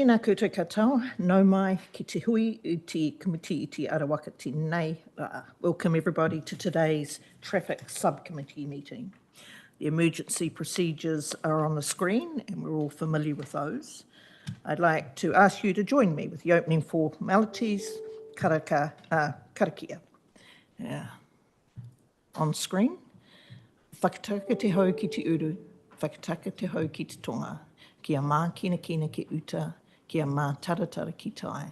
tēnā koutou katoa, nau mai ki te hui I te committee I te arawaka tēnei. Welcome everybody to today's traffic subcommittee meeting. The emergency procedures are on the screen and we're all familiar with those. I'd like to ask you to join me with the opening formalities, karakia. On screen, whakataka te hau ki te uru, whakataka te hau ki te tonga, kia mā kina kina ki uta, kia mā taratara ki tai.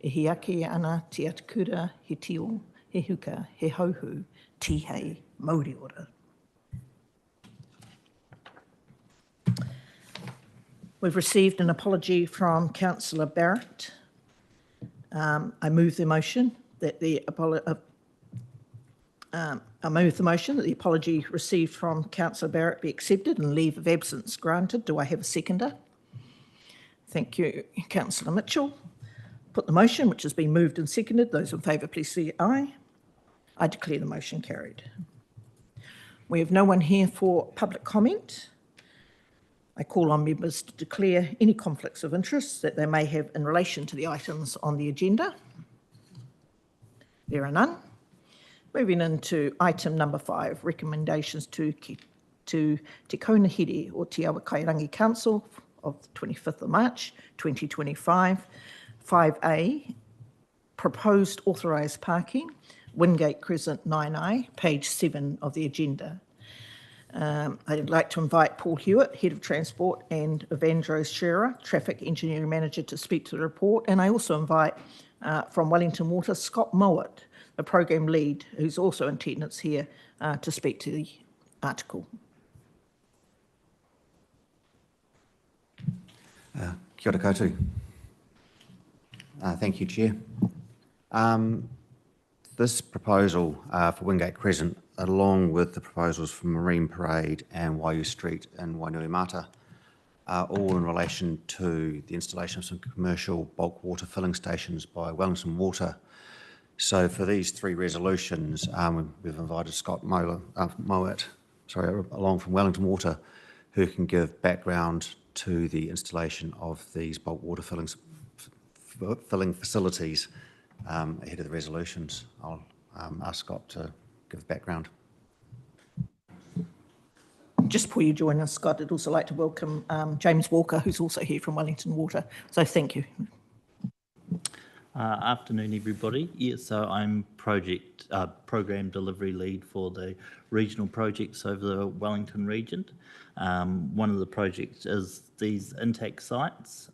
E hi ake ana te atakura, he tio, he huka, he hauhu, tihei, mauri ora. We've received an apology from Councillor Barrett. I move the motion that the apology received from Councillor Barrett be accepted and leave of absence granted. Do I have a seconder? Thank you, Councillor Mitchell. Put the motion, which has been moved and seconded. Those in favour, please say aye. I declare the motion carried. We have no one here for public comment. I call on members to declare any conflicts of interest that they may have in relation to the items on the agenda. There are none. Moving into item number 5, recommendations to Te Kaunahiri or Te Awa Kairangi Council of the 25th of March 2025. 5A, proposed authorised parking, Wingate Crescent 9I, page 7 of the agenda. I'd like to invite Paul Hewitt, Head of Transport, and Evandros Shearer, Traffic Engineering Manager, to speak to the report. And I also invite from Wellington Water, Scott Mowat, the Program Lead, who's also in attendance here, to speak to the article. Kia ora koutou. Thank you, Chair. This proposal for Wingate Crescent, along with the proposals for Marine Parade and Waiu Street in Wainuiomata, are all in relation to the installation of some commercial bulk water filling stations by Wellington Water. So for these 3 resolutions, we've invited Scott Mowat, along from Wellington Water, who can give background to the installation of these bulk water filling facilities ahead of the resolutions. I'll ask Scott to give background. Just before you join us, Scott, I'd also like to welcome James Walker, who's also here from Wellington Water. So thank you. Afternoon, everybody. Yes, so I'm program delivery lead for the regional projects over the Wellington region. One of the projects is these intake sites.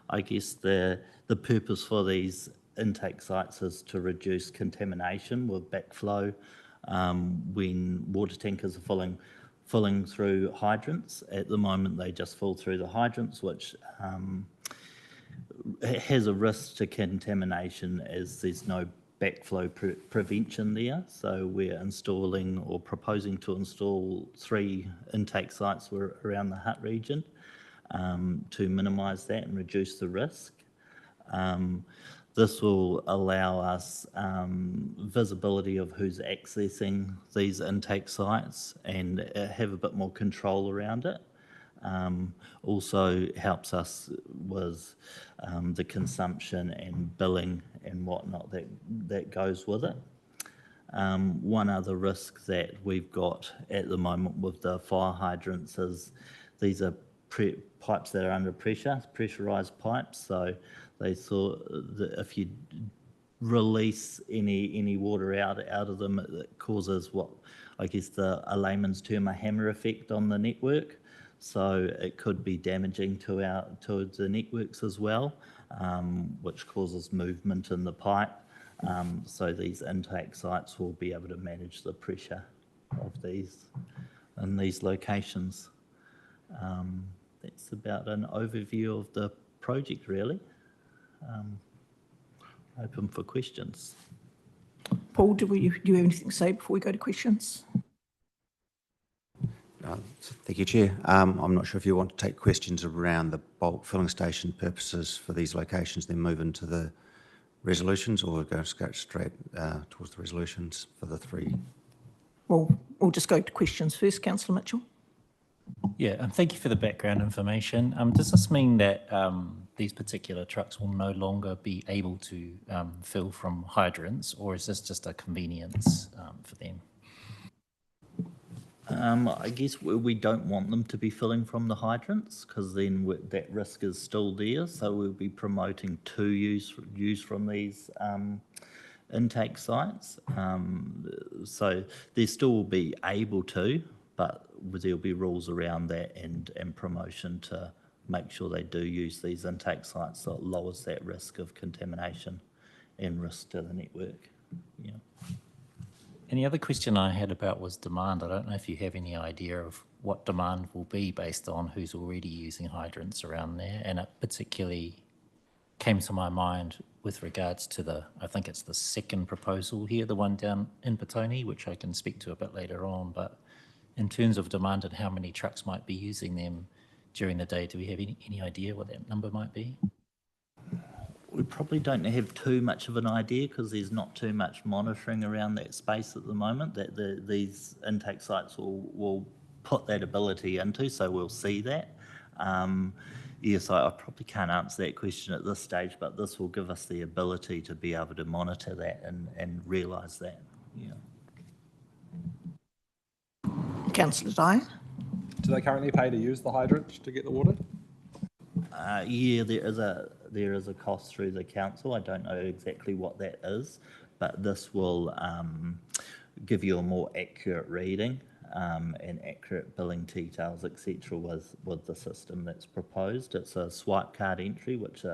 I guess the purpose for these intake sites is to reduce contamination with backflow when water tankers are filling through hydrants. At the moment, they just fall through the hydrants, which has a risk to contamination as there's no backflow prevention there. So we're installing or proposing to install 3 intake sites around the Hutt region to minimise that and reduce the risk. This will allow us visibility of who's accessing these intake sites and have a bit more control around it. Also helps us with the consumption and billing and whatnot that goes with it. One other risk that we've got at the moment with the fire hydrants is these are pipes that are under pressure, pressurised pipes. So they thought that if you release any water out of them, it causes what I guess a layman's term a hammer effect on the network. So it could be damaging to the networks as well, which causes movement in the pipe. So these intake sites will be able to manage the pressure of these in these locations. That's about an overview of the project, really. Open for questions. Paul, do you have anything to say before we go to questions? Thank you, Chair. I'm not sure if you want to take questions around the bulk filling station purposes for these locations, then move into the resolutions, or go straight towards the resolutions for the 3. Well, we'll just go to questions first. Councillor Mitchell. Yeah, thank you for the background information. Does this mean that these particular trucks will no longer be able to fill from hydrants, or is this just a convenience for them? I guess we don't want them to be filling from the hydrants, because then that risk is still there. So we'll be promoting to use from these intake sites. So they still will be able to, but there'll be rules around that and promotion to make sure they do use these intake sites, so it lowers that risk of contamination and risk to the network. Yeah. And the other question I had about was demand. I don't know if you have any idea of what demand will be based on who's already using hydrants around there. And it particularly came to my mind with regards to I think it's the second proposal here, the one down in Petone, which I can speak to a bit later on. But in terms of demand and how many trucks might be using them during the day, do we have any idea what that number might be? We probably don't have too much of an idea, because there's not too much monitoring around that space at the moment that these intake sites will put that ability into, so we'll see that. Yes, I probably can't answer that question at this stage, but this will give us the ability to be able to monitor that and realise that. Yeah. Councillor Dyer. Do they currently pay to use the hydrant to get the water? Yeah, there is a cost through the council. I don't know exactly what that is, but this will give you a more accurate reading and accurate billing details, etc. with the system that's proposed. It's a swipe card entry, which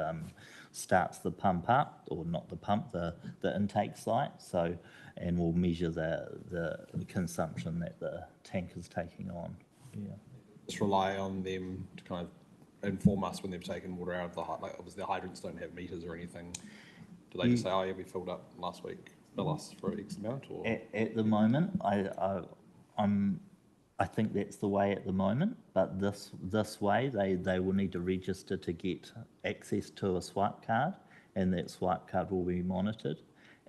starts the pump up, or not the pump, the intake site. So, and will measure the consumption that the tank is taking on. Yeah. Just rely on them to kind of inform us when they've taken water out of like obviously the hydrants don't have meters or anything. Do they just say, oh yeah, we filled up last week, bill us for X amount? Or at the moment, I think that's the way at the moment, but this way they will need to register to get access to a swipe card, and that swipe card will be monitored,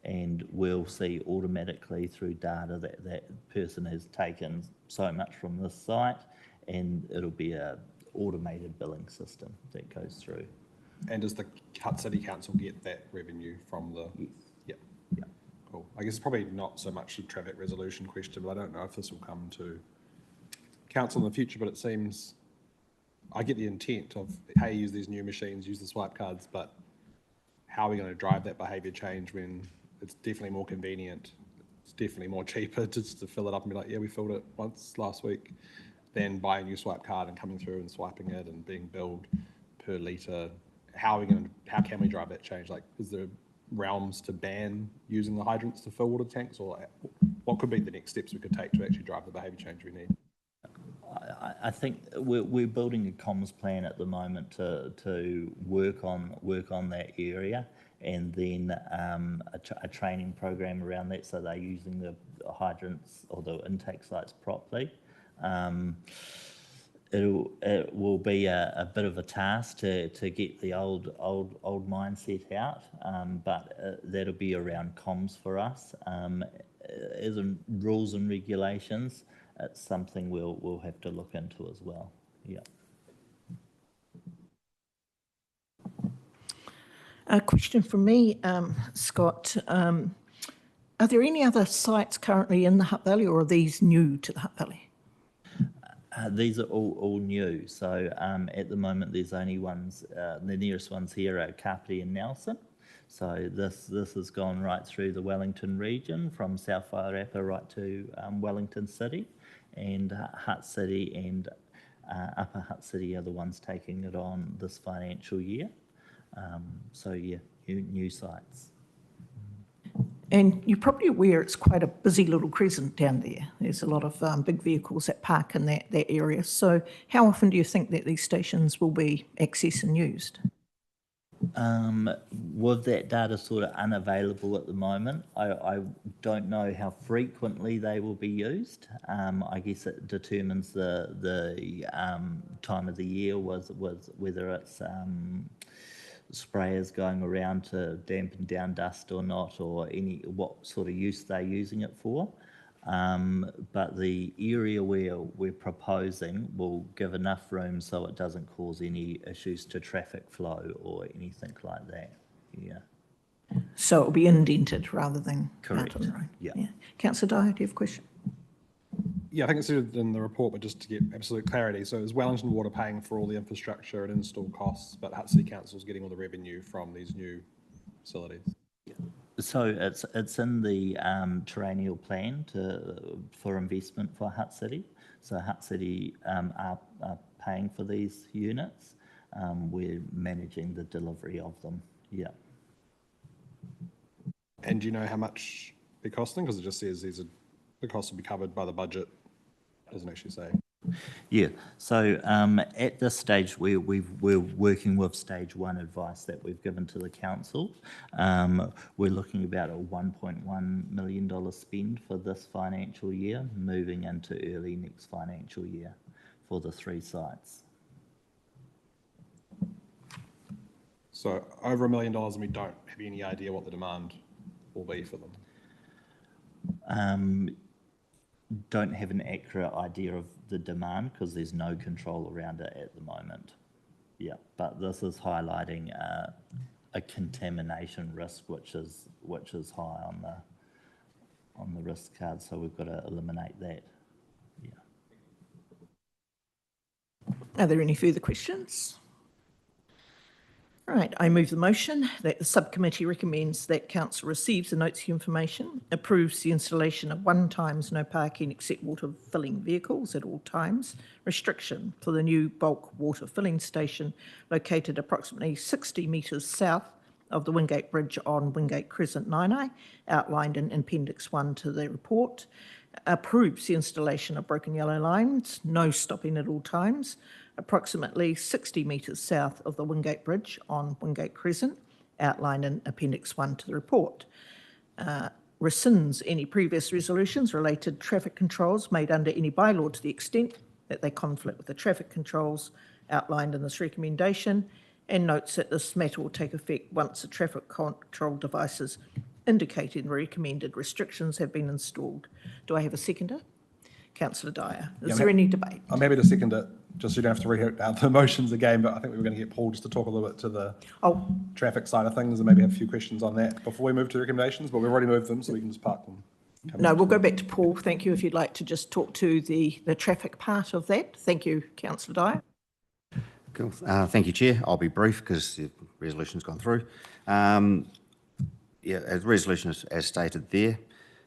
and we'll see automatically through data that person has taken so much from this site, and it'll be a automated billing system that goes through. And does the Hutt City Council get that revenue from the? Yes. Yeah. Cool. I guess it's probably not so much a traffic resolution question, but I don't know if this will come to council in the future, but it seems, I get the intent of, hey, use these new machines, use the swipe cards, but how are we going to drive that behaviour change when it's definitely more convenient, it's definitely more cheaper just to fill it up and be like, yeah, we filled it once last week, than buying a new swipe card and coming through and swiping it and being billed per litre. How can we drive that change? Like, is there realms to ban using the hydrants to fill water tanks, or what could be the next steps we could take to actually drive the behaviour change we need? I think we're building a comms plan at the moment to work on that area, and then a training program around that, so they're using the hydrants or the intake sites properly. It will be a bit of a task to get the old mindset out, but that'll be around comms for us. As in rules and regulations, it's something we'll have to look into as well. Yeah. A question from me, Scott. Are there any other sites currently in the Hutt Valley, or are these new to the Hutt Valley? These are all new. So at the moment, there's only ones. The nearest ones here are Kapiti and Nelson. So this has gone right through the Wellington region, from South Wairarapa right to Wellington City, and Hutt City and Upper Hutt City are the ones taking it on this financial year. So yeah, new sites. And you're probably aware it's quite a busy little crescent down there. There's a lot of big vehicles that park in that area. So how often do you think that these stations will be accessed and used? With that data sort of unavailable at the moment, I don't know how frequently they will be used. I guess it determines the time of the year, whether it's sprayers going around to dampen down dust or not, or what sort of use they're using it for. But the area where we're proposing will give enough room so it doesn't cause any issues to traffic flow or anything like that. Yeah. So it'll be indented rather than Correct. out on the road? Yeah. Councillor Dyer, do you have a question? Yeah, I think it's in the report, but just to get absolute clarity. So is Wellington Water paying for all the infrastructure and install costs, but Hutt City Council is getting all the revenue from these new facilities? So it's in the triennial plan for investment for Hutt City. So Hutt City are paying for these units. We're managing the delivery of them. Yeah. And do you know how much they're costing? Because it just says the costs will be covered by the budget. It doesn't actually say. Yeah, so at this stage, we're working with stage one advice that we've given to the council. We're looking about a $1.1 million spend for this financial year, moving into early next financial year for the 3 sites. So over $1 million, and we don't have any idea what the demand will be for them. Don't have an accurate idea of the demand because there's no control around it at the moment. Yeah, but this is highlighting a contamination risk, which is high on the risk card. So we've got to eliminate that. Yeah. Are there any further questions? Right, I move the motion that the subcommittee recommends that council receives the notes of information, approves the installation of 1 times no parking except water filling vehicles at all times, restriction for the new bulk water filling station located approximately 60 metres south of the Wingate Bridge on Wingate Crescent Nainai, outlined in Appendix 1 to the report, approves the installation of broken yellow lines, no stopping at all times, approximately 60 metres south of the Wingate Bridge on Wingate Crescent, outlined in Appendix 1 to the report. Rescinds any previous resolutions related to traffic controls made under any bylaw to the extent that they conflict with the traffic controls outlined in this recommendation, and notes that this matter will take effect once the traffic control devices indicating the recommended restrictions have been installed. Do I have a seconder? Councillor Dyer. Is there any debate? I'm happy to second it, just so you don't have to read out the motions again, but I think we were going to get Paul just to talk a little bit to the traffic side of things and maybe have a few questions on that before we move to recommendations, but we've already moved them, so we can just park them. No, we'll go back to Paul. Thank you. If you'd like to just talk to the traffic part of that. Thank you, Councillor Dyer. Cool. Thank you, Chair. I'll be brief because the resolution's gone through. Yeah, the resolution is as stated there.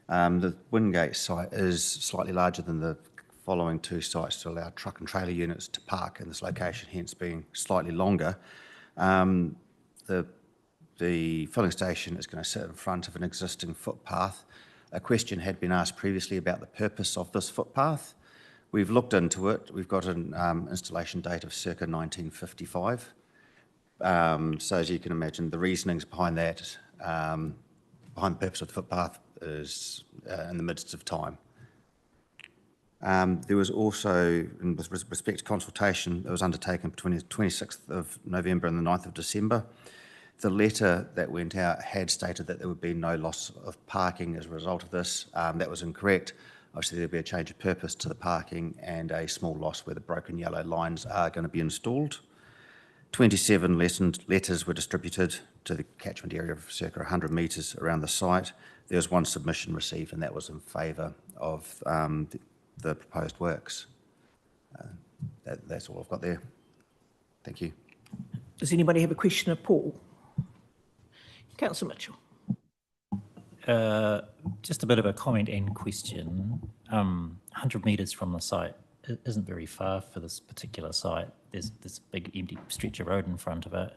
The Wingate site is slightly larger than the following 2 sites to allow truck and trailer units to park in this location, hence being slightly longer. The filling station is going to sit in front of an existing footpath. A question had been asked previously about the purpose of this footpath. We've looked into it. We've got an installation date of circa 1955. So as you can imagine, the reasonings behind that, behind the purpose of the footpath, is in the midst of time. There was also, with respect to consultation, that was undertaken between the 26th of November and the 9th of December. The letter that went out had stated that there would be no loss of parking as a result of this. That was incorrect. Obviously, there'll be a change of purpose to the parking and a small loss where the broken yellow lines are going to be installed. 27 letters were distributed to the catchment area of circa 100 metres around the site. There was 1 submission received, and that was in favour of the proposed works. That's all I've got there. Thank you. Does anybody have a question of Paul? Councillor Mitchell. Just a bit of a comment and question. 100 metres from the site isn't very far for this particular site. There's this big empty stretch of road in front of it.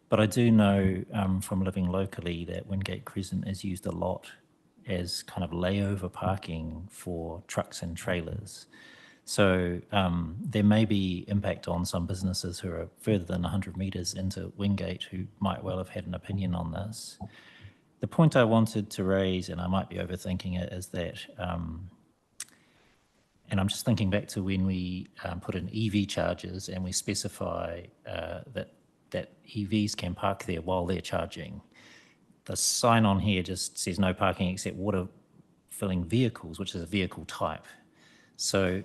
But I do know from living locally that Wingate Crescent is used a lot as kind of layover parking for trucks and trailers. So there may be impact on some businesses who are further than 100 metres into Wingate who might well have had an opinion on this. The point I wanted to raise, and I might be overthinking it, is that, and I'm just thinking back to when we put in EV chargers and we specify that EVs can park there while they're charging. The sign on here just says no parking except water filling vehicles, which is a vehicle type. So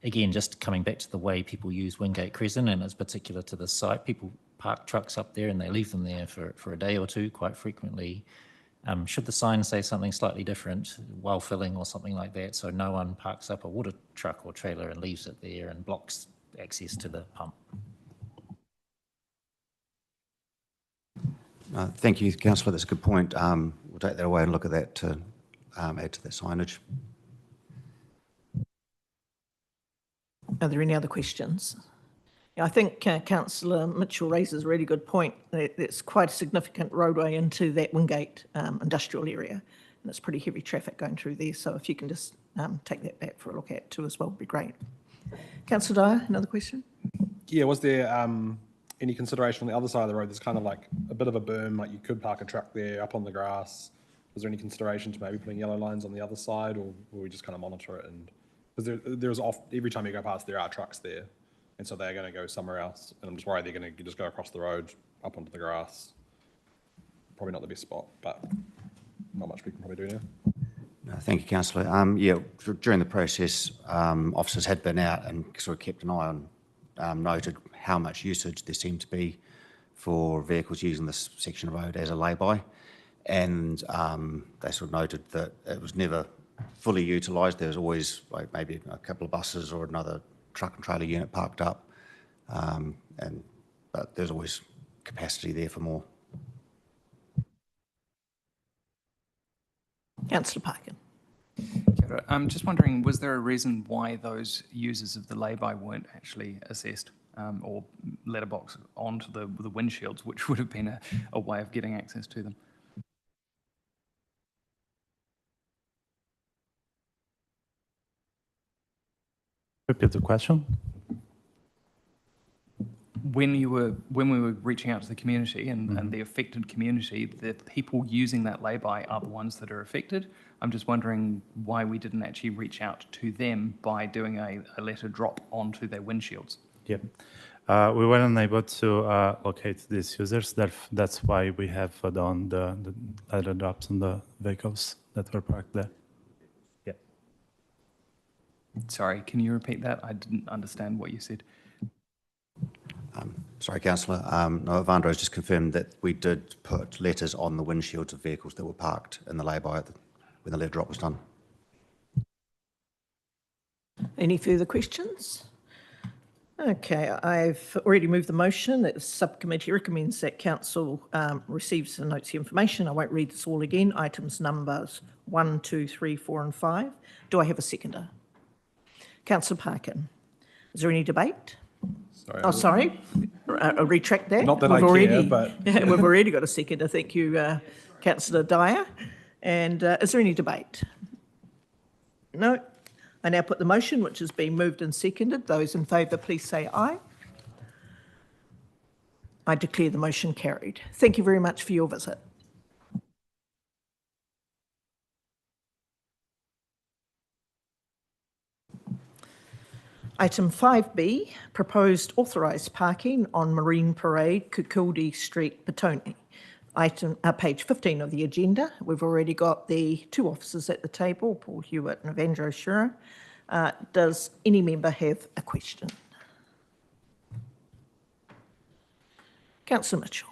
again, just coming back to the way people use Wingate Crescent, and it's particular to the site, people park trucks up there and they leave them there for a day or two quite frequently. Should the sign say something slightly different while filling or something like that, so no one parks up a water truck or trailer and leaves it there and blocks access to the pump? Thank you, councillor. That's a good point. We'll take that away and look at that to add to that signage. Are there any other questions? Yeah, I think Councillor Mitchell raises a really good point. It's quite a significant roadway into that Wingate industrial area, and it's pretty heavy traffic going through there. So if you can just take that back for a look at too as well, would be great. Councillor Dyer, another question? Yeah, was there any consideration on the other side of the road? There's kind of like a bit of a berm, like you could park a truck there up on the grass. Was there any consideration to maybe putting yellow lines on the other side, or will we just kind of monitor it? And because there's every time you go past, there are trucks there, and so they're going to go somewhere else. And I'm just worried they're going to just go across the road up onto the grass. Probably not the best spot, but not much we can probably do now. Thank you, councillor. Yeah, during the process, officers had been out and sort of kept an eye on, noted how much usage there seemed to be for vehicles using this section of road as a lay-by, and they sort of noted that it was never fully utilised. There was always like maybe a couple of buses or another truck and trailer unit parked up, but there's always capacity there for more. Councillor Parkin. I'm just wondering, was there a reason why those users of the lay-by weren't actually assessed or letterbox onto the windshields, which would have been a way of getting access to them? Repeat the question. When we were reaching out to the community and the affected community, the people using that lay-by are the ones that are affected. I'm just wondering why we didn't actually reach out to them by doing a letter drop onto their windshields. Yep. We weren't able to locate these users. That's why we have done the letter drops on the vehicles that were parked there. Yeah. Sorry, can you repeat that? I didn't understand what you said. Sorry, councillor. No, Evandro has just confirmed that we did put letters on the windshields of vehicles that were parked in the lay-by when the letter drop was done. Any further questions? Okay, I've already moved the motion that the subcommittee recommends that council receives and notes the information. I won't read this all again. Items numbers 1, 2, 3, 4 and 5. Do I have a seconder? Councillor Parkin. Is there any debate? Sorry. Oh, sorry. I'll retract that. Not that I care, but... We've already got a seconder. Thank you, Councillor Dyer. And is there any debate? No. I now put the motion, which has been moved and seconded. Those in favour, please say aye. I declare the motion carried. Thank you very much for your visit. Item 5B, proposed authorised parking on Marine Parade, Kukildi Street, Petone. Page 15 of the agenda. We've already got the two officers at the table, Paul Hewitt and Evandro Shura. Does any member have a question? Councillor Mitchell.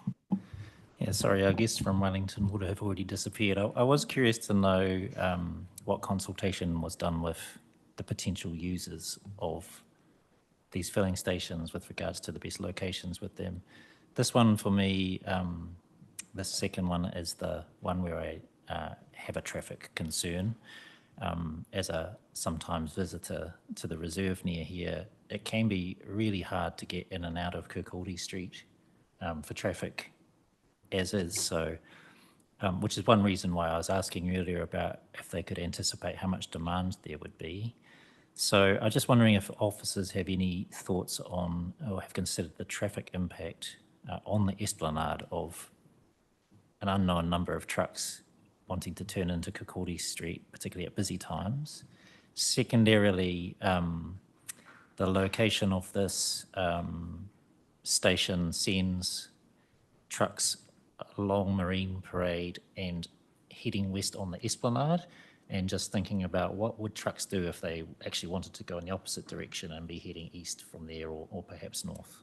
Yeah, sorry, our guests from Wellington would have already disappeared. I was curious to know what consultation was done with the potential users of these filling stations with regards to the best locations with them. This one for me, the second one is the one where I have a traffic concern. As a sometimes visitor to the reserve near here, it can be really hard to get in and out of Kirkaldy Street for traffic as is. So, which is one reason why I was asking earlier about if they could anticipate how much demand there would be. So I'm just wondering if officers have any thoughts on or have considered the traffic impact on the esplanade of an unknown number of trucks wanting to turn into Kirkaldy Street, particularly at busy times. Secondarily, the location of this station sends trucks along Marine Parade and heading west on the esplanade. And just thinking about what would trucks do if they actually wanted to go in the opposite direction and be heading east from there, or perhaps north?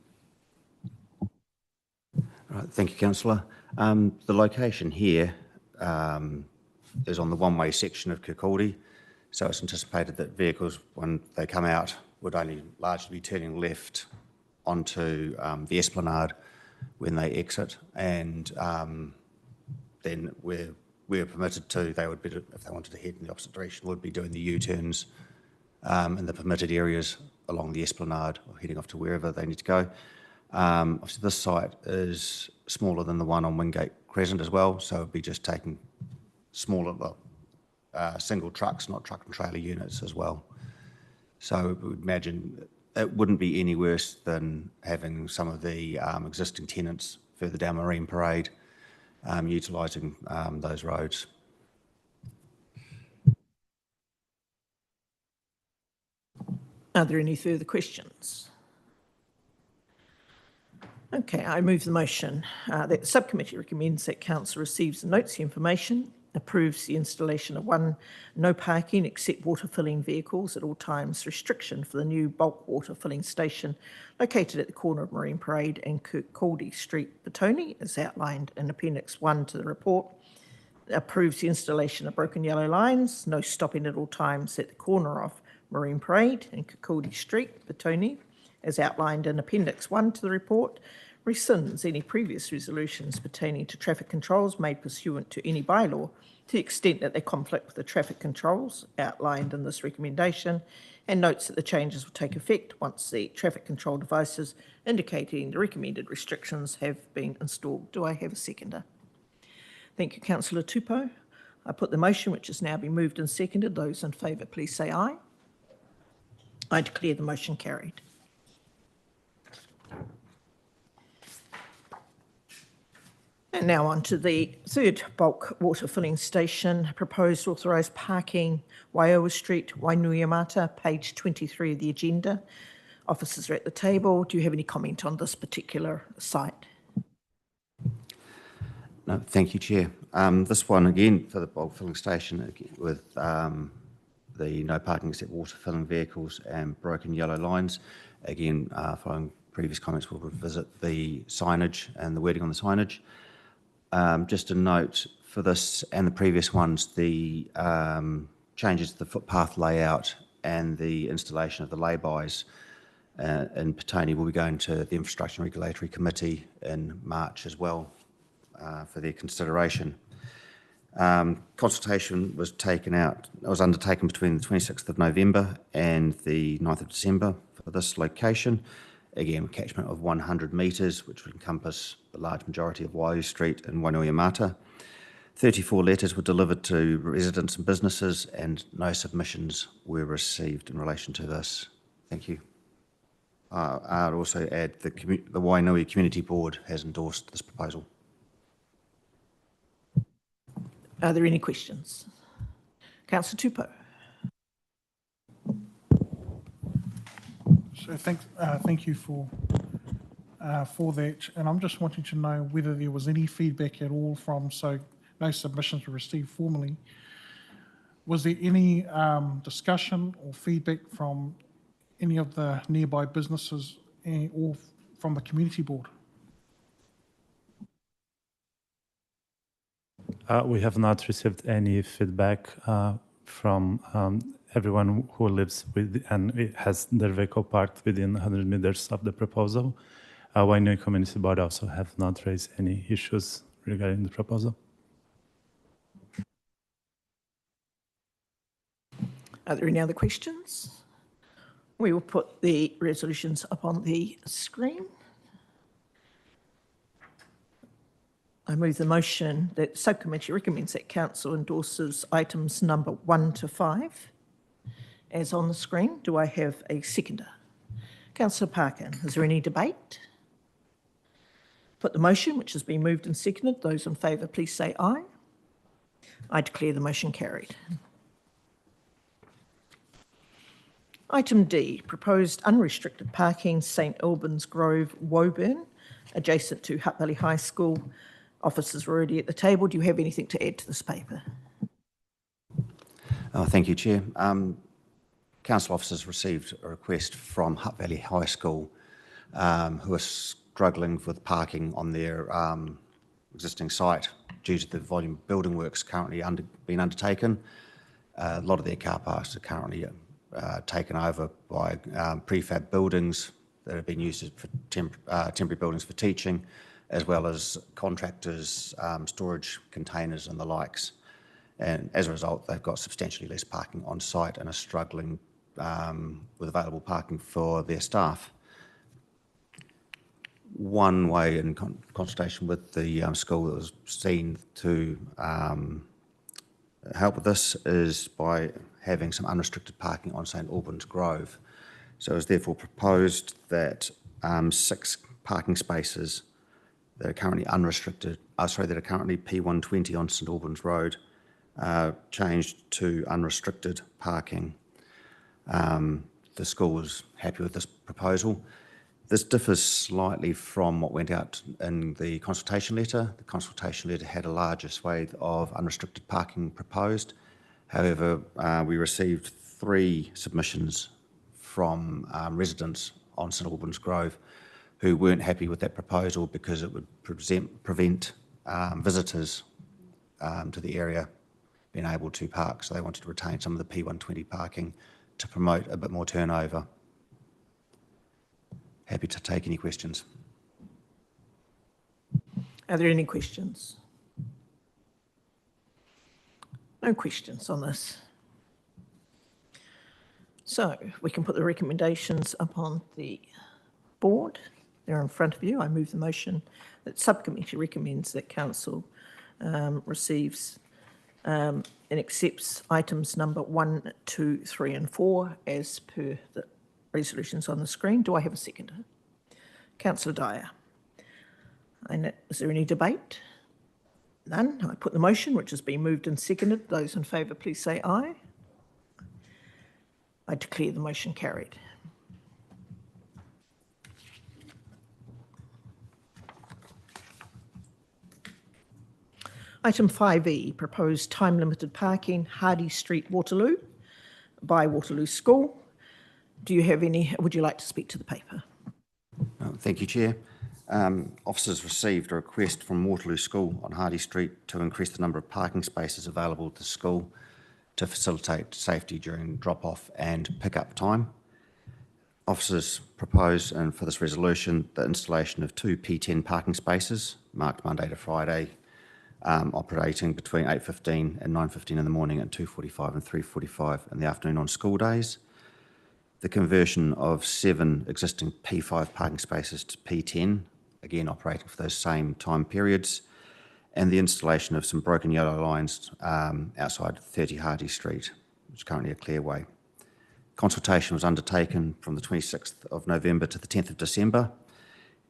Right, thank you, councillor. The location here is on the one-way section of Kirkaldy, so it's anticipated that vehicles, when they come out, would only largely be turning left onto the esplanade when they exit, and then we're permitted to, they would be, if they wanted to head in the opposite direction, would be doing the U-turns in the permitted areas along the esplanade or heading off to wherever they need to go. Obviously, this site is smaller than the one on Wingate Crescent as well, so it'd be just taking smaller, single trucks, not truck and trailer units as well. So we would imagine it wouldn't be any worse than having some of the existing tenants further down Marine Parade utilising those roads. Are there any further questions? Okay, I move the motion that the subcommittee recommends that council receives and notes the information, approves the installation of one no parking except water filling vehicles at all times restriction for the new bulk water filling station located at the corner of Marine Parade and Kirkaldy Street, Petone, as outlined in Appendix 1 to the report. Approves the installation of broken yellow lines, no stopping at all times at the corner of Marine Parade and Kirkaldy Street, Petone, as outlined in Appendix 1 to the report. Rescinds any previous resolutions pertaining to traffic controls made pursuant to any bylaw to the extent that they conflict with the traffic controls outlined in this recommendation, and notes that the changes will take effect once the traffic control devices indicating the recommended restrictions have been installed. Do I have a seconder? Thank you, Councillor Tupou. I put the motion, which has now been moved and seconded. Those in favour, please say aye. I declare the motion carried. And now on to the third bulk water filling station, proposed authorised parking, Waioa Street, Wainuiomata, page 23 of the agenda. Officers are at the table. Do you have any comment on this particular site? No, thank you, Chair. This one, again, for the bulk filling station, with the no parking except water filling vehicles and broken yellow lines. Again, following previous comments, we'll revisit the signage and the wording on the signage. Just a note for this and the previous ones, the changes to the footpath layout and the installation of the lay-bys in Petone will be going to the Infrastructure and Regulatory Committee in March as well for their consideration. Consultation was undertaken between the 26th of November and the 9th of December for this location. Again, catchment of 100 metres, which would encompass the large majority of Waioa Street and Wainuiomata. 34 letters were delivered to residents and businesses, and no submissions were received in relation to this. Thank you. I'd also add the Wainui Community Board has endorsed this proposal. Are there any questions? Councillor Tupou. So thank you for that, and I'm just wanting to know whether there was any feedback at all from, so no submissions were received formally. Was there any discussion or feedback from any of the nearby businesses or from the community board? We have not received any feedback from everyone who lives with and has their vehicle parked within 100 meters of the proposal. Wainui Community Board also have not raised any issues regarding the proposal. Are there any other questions? We will put the resolutions up on the screen. I move the motion that the subcommittee recommends that council endorses items number 1 to 5 as on the screen. Do I have a seconder? Councillor Parkin, is there any debate? Put the motion, which has been moved and seconded. Those in favour, please say aye. I declare the motion carried. Item D, proposed unrestricted parking, St Albans Grove, Woburn, adjacent to Hutt Valley High School. Officers are already at the table. Do you have anything to add to this paper? Thank you, Chair. Council officers received a request from Hutt Valley High School, who are struggling with parking on their existing site due to the volume of building works currently being undertaken. A lot of their car parks are currently taken over by prefab buildings that have been used for temporary buildings for teaching, as well as contractors, storage containers and the likes. And as a result, they've got substantially less parking on site and are struggling with available parking for their staff. One way, in consultation with the school, that was seen to help with this is by having some unrestricted parking on St Albans Grove. So it's therefore proposed that 6 parking spaces that are currently unrestricted, that are currently P120 on St Albans Road, changed to unrestricted parking. The school was happy with this proposal. This differs slightly from what went out in the consultation letter. The consultation letter had a larger swathe of unrestricted parking proposed. However, we received 3 submissions from residents on St Albans Grove who weren't happy with that proposal because it would prevent visitors to the area being able to park. So they wanted to retain some of the P120 parking to promote a bit more turnover. Happy to take any questions. Are there any questions? No questions on this. So we can put the recommendations up on the board. They're in front of you. I move the motion that subcommittee recommends that council receives and accepts items number 1, 2, 3 and 4 as per the resolutions on the screen. Do I have a seconder? Councillor Dyer. And is there any debate? None. I put the motion, which has been moved and seconded. Those in favour, please say aye. I declare the motion carried. Item 5E, proposed time-limited parking, Hardy Street, Waterloo, by Waterloo School. Do you have any, would you like to speak to the paper? Thank you, Chair. Officers received a request from Waterloo School on Hardy Street to increase the number of parking spaces available at the school to facilitate safety during drop-off and pick-up time. Officers propose, and for this resolution, the installation of 2 P10 parking spaces, marked Monday to Friday, operating between 8:15 and 9:15 in the morning and 2:45 and 3:45 in the afternoon on school days. The conversion of 7 existing P5 parking spaces to P10, again operating for those same time periods, and the installation of some broken yellow lines outside 30 Hardy Street, which is currently a clearway. Consultation was undertaken from the 26th of November to the 10th of December,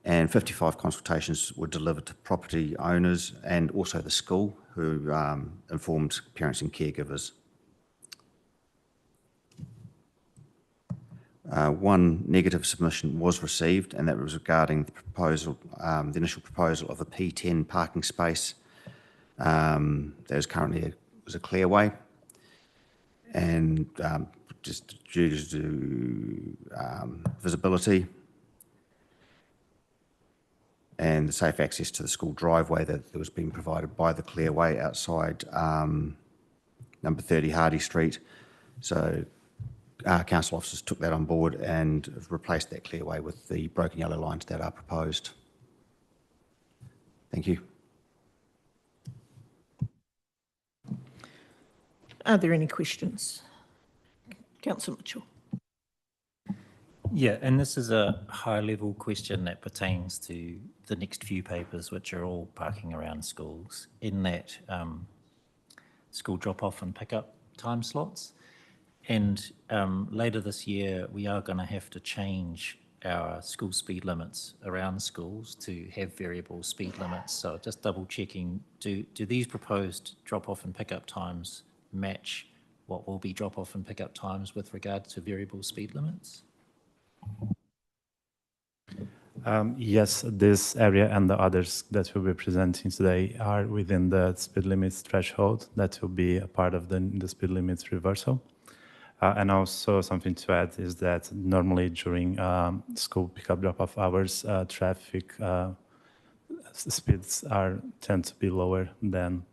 and 55 consultations were delivered to property owners and also the school, who informed parents and caregivers. One negative submission was received, and that was regarding the proposal, the initial proposal of a P10 parking space that is currently a clearway, and just due to visibility and the safe access to the school driveway that was being provided by the clearway outside number 30 Hardy Street. So council officers took that on board and have replaced that clearway with the broken yellow lines that are proposed. Thank you. Are there any questions? Councillor Mitchell. Yeah, and this is a high-level question that pertains to the next few papers, which are all parking around schools, in that school drop-off and pick-up time slots. And later this year, we are going to have to change our school speed limits around schools to have variable speed limits. So just double-checking, do these proposed drop-off and pick-up times match what will be drop-off and pick-up times with regard to variable speed limits? Yes, this area and the others that we'll be presenting today are within the speed limits threshold that will be a part of the speed limits reversal. And also something to add is that normally during school pickup drop-off hours, traffic speeds tend to be lower than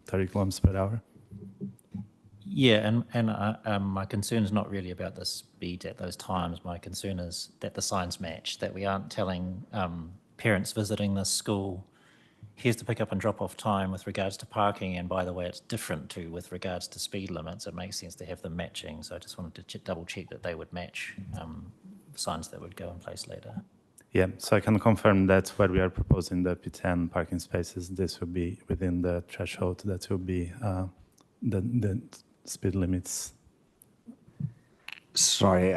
30 kilometers per hour. Yeah, and my concern is not really about the speed at those times. My concern is that the signs match, that we aren't telling parents visiting this school, here's the pick up and drop off time with regards to parking, and by the way, it's different too with regards to speed limits. It makes sense to have them matching, so I just wanted to double check that they would match signs that would go in place later. Yeah, so I can confirm that where we are proposing the P10 parking spaces, this will be within the threshold that will be the speed limits. Sorry,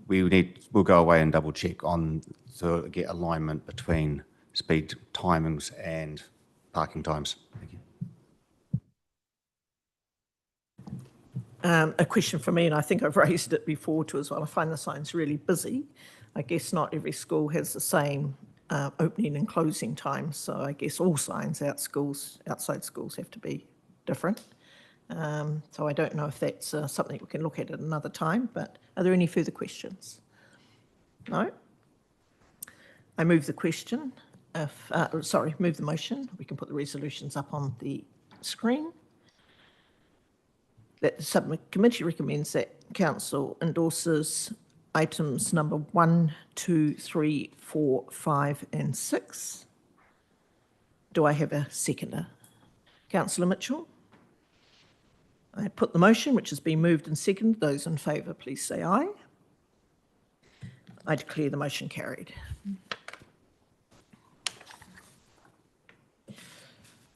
we'll go away and double check on to get alignment between speed timings and parking times. Thank you. A question for me, and I think I've raised it before too as well. I find the signs really busy. I guess not every school has the same opening and closing times, so I guess all signs outside schools have to be different. So I don't know if that's something we can look at another time, but are there any further questions? No? I move the question. Move the motion. We can put the resolutions up on the screen. That the subcommittee recommends that council endorses items number 1, 2, 3, 4, 5 and 6. Do I have a seconder? Councillor Mitchell? I put the motion, which has been moved and seconded. Those in favour, please say aye. I declare the motion carried.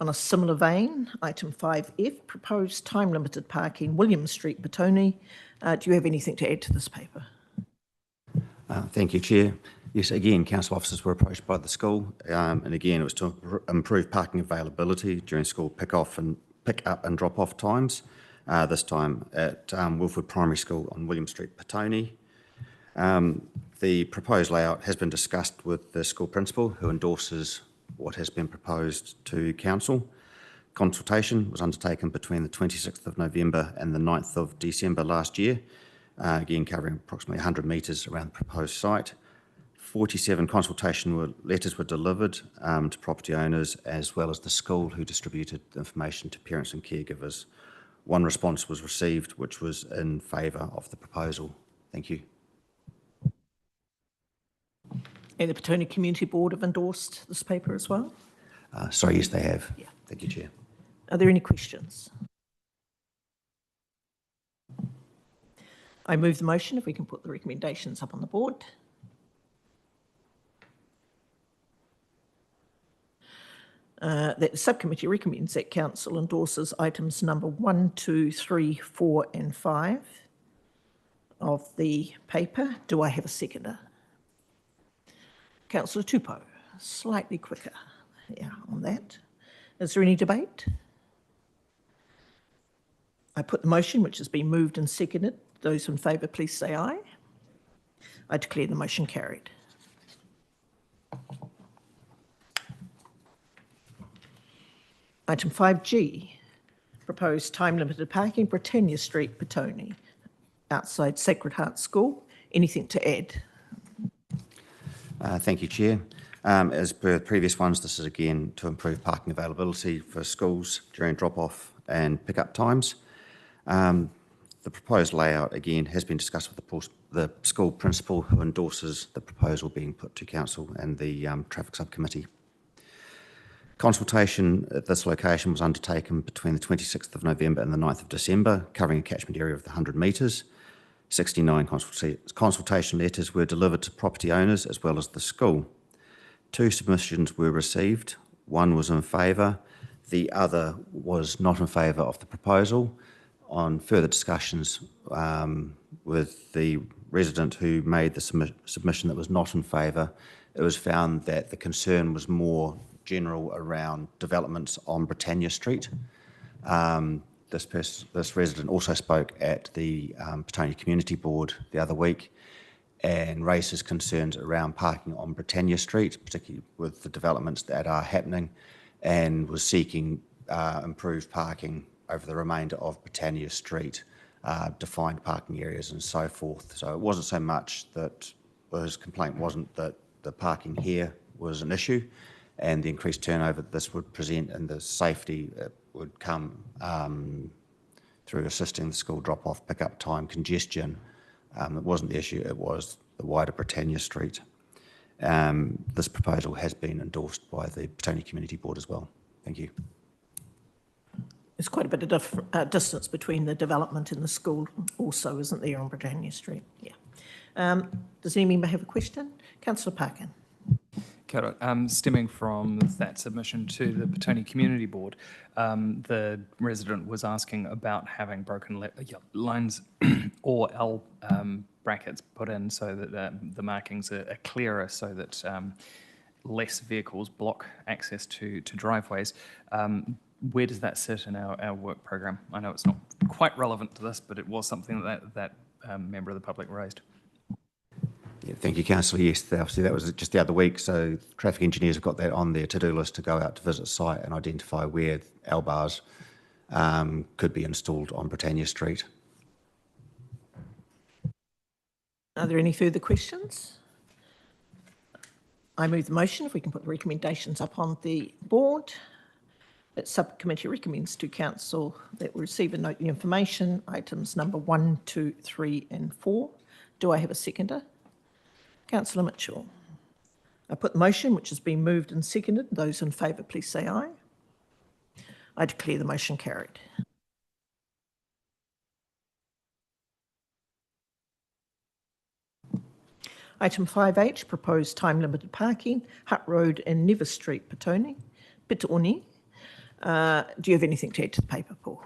On a similar vein, item 5F, proposed time-limited parking, William Street, Petone. Do you have anything to add to this paper? Thank you, Chair. Yes, again, council officers were approached by the school, and again, it was to improve parking availability during school pick up and drop-off times. This time at Wilford Primary School on William Street, Petone. The proposed layout has been discussed with the school principal, who endorses what has been proposed to council. Consultation was undertaken between the 26th of November and the 9th of December last year, again covering approximately 100 metres around the proposed site. 47 consultation letters were delivered to property owners as well as the school, who distributed information to parents and caregivers. One response was received, which was in favour of the proposal. Thank you. And the Petone Community Board have endorsed this paper as well? Sorry, yes, they have. Yeah. Thank you, Chair. Are there any questions? I move the motion, if we can put the recommendations up on the board. That the subcommittee recommends that council endorses items number 1, 2, 3, 4 and 5 of the paper. Do I have a seconder? Councillor Tupou, slightly quicker on that. Is there any debate? I put the motion, which has been moved and seconded. Those in favour, please say aye. I declare the motion carried. Item 5G, proposed time-limited parking, Britannia Street, Petone, outside Sacred Heart School. Anything to add? Thank you, Chair. As per previous ones, this is again to improve parking availability for schools during drop-off and pick-up times. The proposed layout, again, has been discussed with the school principal, who endorses the proposal being put to council and the traffic subcommittee. Consultation at this location was undertaken between the 26th of November and the 9th of December, covering a catchment area of the 100 metres. 69 consultation letters were delivered to property owners as well as the school. 2 submissions were received. One was in favour, the other was not in favour of the proposal. On further discussions with the resident who made the submission that was not in favour, it was found that the concern was more general around developments on Britannia Street. This resident also spoke at the Petone Community Board the other week, and raised his concerns around parking on Britannia Street, particularly with the developments that are happening, and was seeking improved parking over the remainder of Britannia Street, defined parking areas and so forth. So it wasn't so much that, well, his complaint wasn't that the parking here was an issue and the increased turnover that this would present and the safety would come through assisting the school drop-off pick-up time congestion. It wasn't the issue, it was the wider Britannia Street. This proposal has been endorsed by the Petone Community Board as well. Thank you. There's quite a bit of distance between the development and the school also, isn't there, on Britannia Street? Yeah. Does any member have a question? Councillor Parkin. Kia ora. Stemming from that submission to the Petone Community Board, the resident was asking about having broken lines or L brackets put in so that the markings are clearer so that less vehicles block access to driveways. Where does that sit in our work program? I know it's not quite relevant to this, but it was something that member of the public raised. Yeah, thank you, Councillor. Yes, obviously that was just the other week, so traffic engineers have got that on their to-do list to go out to visit site and identify where L bars could be installed on Britannia Street. Are there any further questions? I move the motion, if we can put the recommendations up on the board. That subcommittee recommends to council that we receive and note the information, items number 1, 2, 3 and 4. Do I have a seconder? Councillor Mitchell. I put the motion, which has been moved and seconded. Those in favour, please say aye. I declare the motion carried. Item 5H, proposed time-limited parking, Hutt Road and Nevis Street, Petone. Do you have anything to add to the paper, Paul?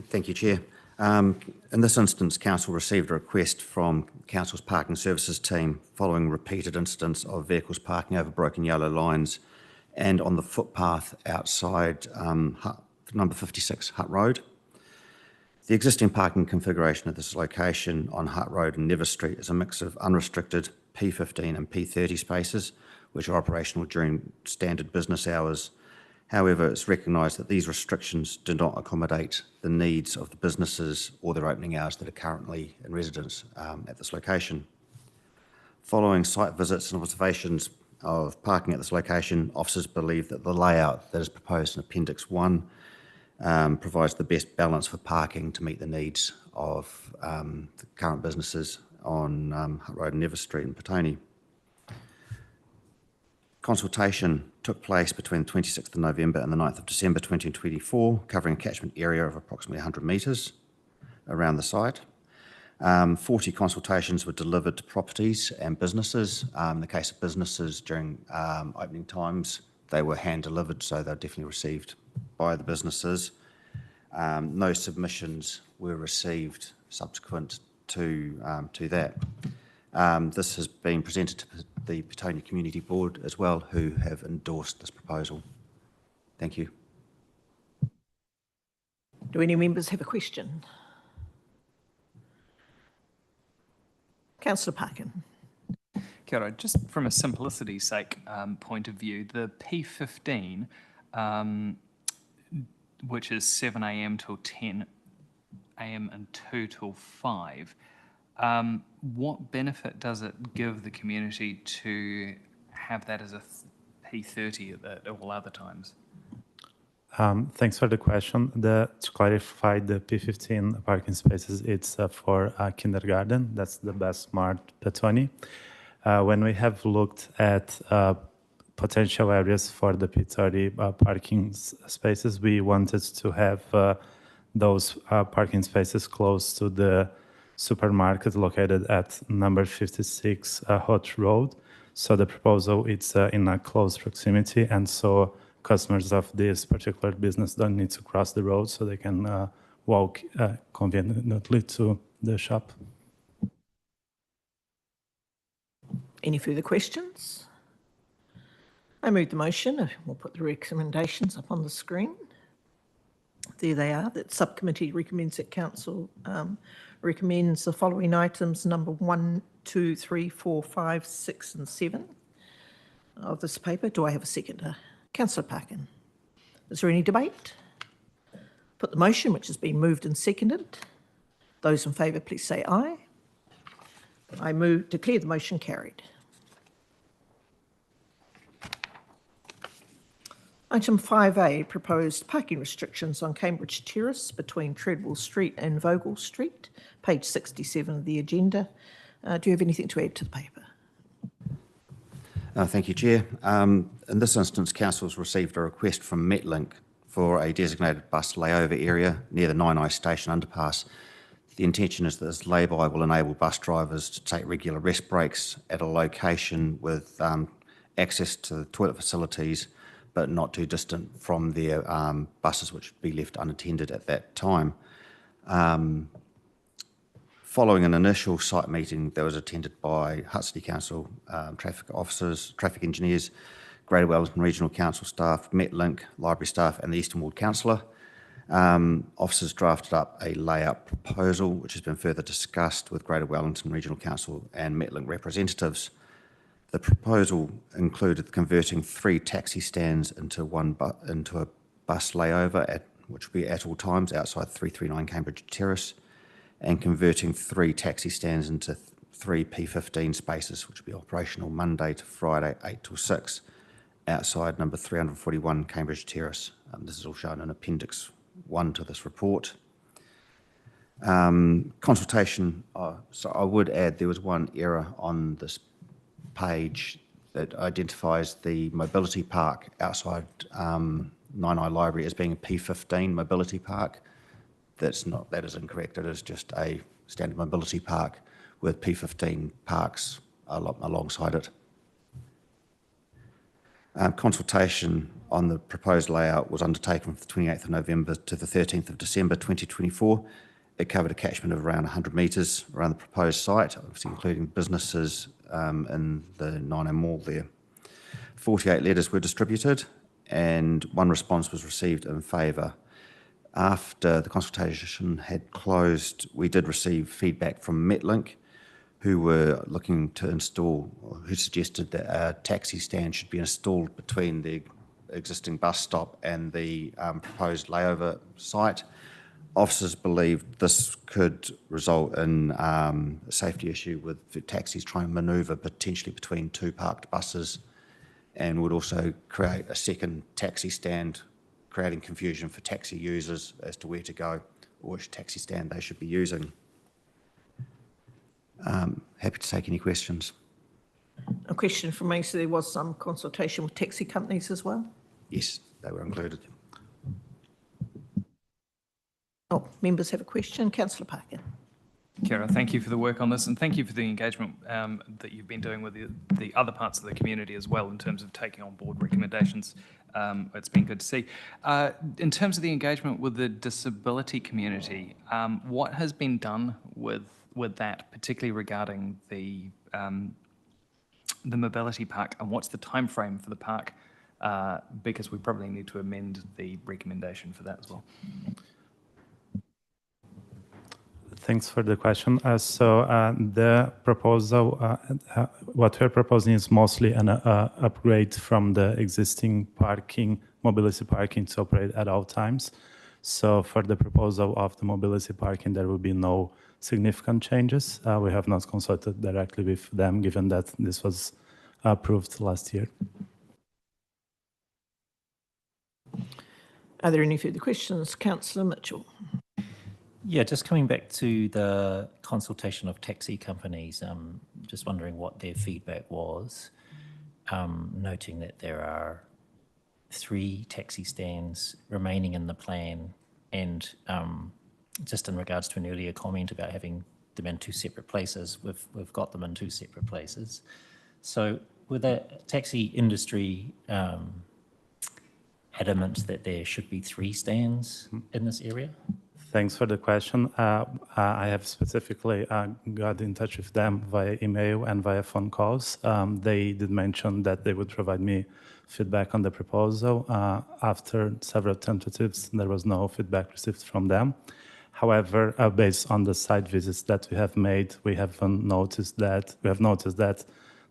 Thank you, Chair. In this instance, Council received a request from Council's Parking Services team following repeated incidents of vehicles parking over broken yellow lines and on the footpath outside number 56 Hutt Road. The existing parking configuration at this location on Hutt Road and Nevis Street is a mix of unrestricted P15 and P30 spaces, which are operational during standard business hours. However, it's recognised that these restrictions do not accommodate the needs of the businesses or their opening hours that are currently in residence at this location. Following site visits and observations of parking at this location, officers believe that the layout that is proposed in Appendix 1 provides the best balance for parking to meet the needs of the current businesses on Hutt Road and Nevis Street in Petone. Consultation took place between the 26th of November and the 9th of December 2024, covering a catchment area of approximately 100 metres around the site. 40 consultations were delivered to properties and businesses. In the case of businesses, during opening times, they were hand-delivered, so they're definitely received by the businesses. No submissions were received subsequent to that. This has been presented to the Petone Community Board as well, who have endorsed this proposal. Thank you. Do any members have a question? Councillor Parkin. Kia ora. Just from a simplicity's sake point of view, the P15, which is 7 a.m. till 10 a.m. and 2 till 5, what benefit does it give the community to have that as a P30 at all other times? Thanks for the question. To clarify, the P15 parking spaces, it's for kindergarten. That's the best smart Petone. When we have looked at potential areas for the P30 parking spaces, we wanted to have those parking spaces close to the supermarket located at number 56 Hutt Road. So the proposal is in a close proximity, and so customers of this particular business don't need to cross the road, so they can walk conveniently to the shop. Any further questions? I move the motion. We'll put the recommendations up on the screen. There they are. That subcommittee recommends that council recommends the following items, number 1, 2, 3, 4, 5, 6 and 7 of this paper. Do I have a seconder? Councillor Parkin. Is there any debate? Put the motion, which has been moved and seconded. Those in favour, please say aye. I declare the motion carried. Item 5A, proposed parking restrictions on Cambridge Terrace between Treadwell Street and Vogel Street, page 67 of the agenda. Do you have anything to add to the paper? Thank you, Chair. In this instance, Council has received a request from Metlink for a designated bus layover area near the Nainai Station underpass. The intention is that this lay-by will enable bus drivers to take regular rest breaks at a location with access to the toilet facilities, but not too distant from their buses, which would be left unattended at that time. Following an initial site meeting that was attended by Hutt City Council traffic officers, traffic engineers, Greater Wellington Regional Council staff, Metlink, library staff and the Eastern Ward Councillor, officers drafted up a layout proposal which has been further discussed with Greater Wellington Regional Council and Metlink representatives. The proposal included converting 3 taxi stands into a bus layover, which will be at all times outside 339 Cambridge Terrace, and converting 3 taxi stands into 3 P15 spaces, which will be operational Monday to Friday, 8 till 6, outside number 341 Cambridge Terrace. This is all shown in Appendix 1 to this report. Consultation, so I would add there was one error on this page that identifies the mobility park outside Nainai Library as being a P15 mobility park. That is incorrect. It is just a standard mobility park with P15 parks alongside it. Consultation on the proposed layout was undertaken from the 28th of November to the 13th of December 2024. It covered a catchment of around 100 metres around the proposed site, obviously including businesses in the Nainai Mall there. 48 letters were distributed and 1 response was received in favour. After the consultation had closed, we did receive feedback from Metlink, who were looking to install, or who suggested that a taxi stand should be installed between the existing bus stop and the proposed layover site. Officers believed this could result in a safety issue with taxis trying to manoeuvre potentially between 2 parked buses, and would also create a second taxi stand, creating confusion for taxi users as to where to go or which taxi stand they should be using. Happy to take any questions. A question from me. So there was some consultation with taxi companies as well? Yes, they were included. Oh, members have a question. Councillor Parkin. Kira, thank you for the work on this and thank you for the engagement that you've been doing with the other parts of the community as well in terms of taking on board recommendations. It's been good to see. In terms of the engagement with the disability community, what has been done with that, particularly regarding the mobility park, and what's the time frame for the park? Because we probably need to amend the recommendation for that as well. Thanks for the question. The proposal, what we're proposing is mostly an upgrade from the existing mobility parking to operate at all times. So for the proposal of the mobility parking, there will be no significant changes. We have not consulted directly with them, given that this was approved last year. Are there any further questions? Councillor Mitchell. Yeah, just coming back to the consultation of taxi companies, just wondering what their feedback was, noting that there are 3 taxi stands remaining in the plan, and just in regards to an earlier comment about having them in 2 separate places, we've got them in 2 separate places. So were the taxi industry adamant that there should be 3 stands in this area? Thanks for the question. I have specifically got in touch with them via email and via phone calls. They did mention that they would provide me feedback on the proposal. After several tentatives, there was no feedback received from them. However, based on the site visits that we have made, we have noticed that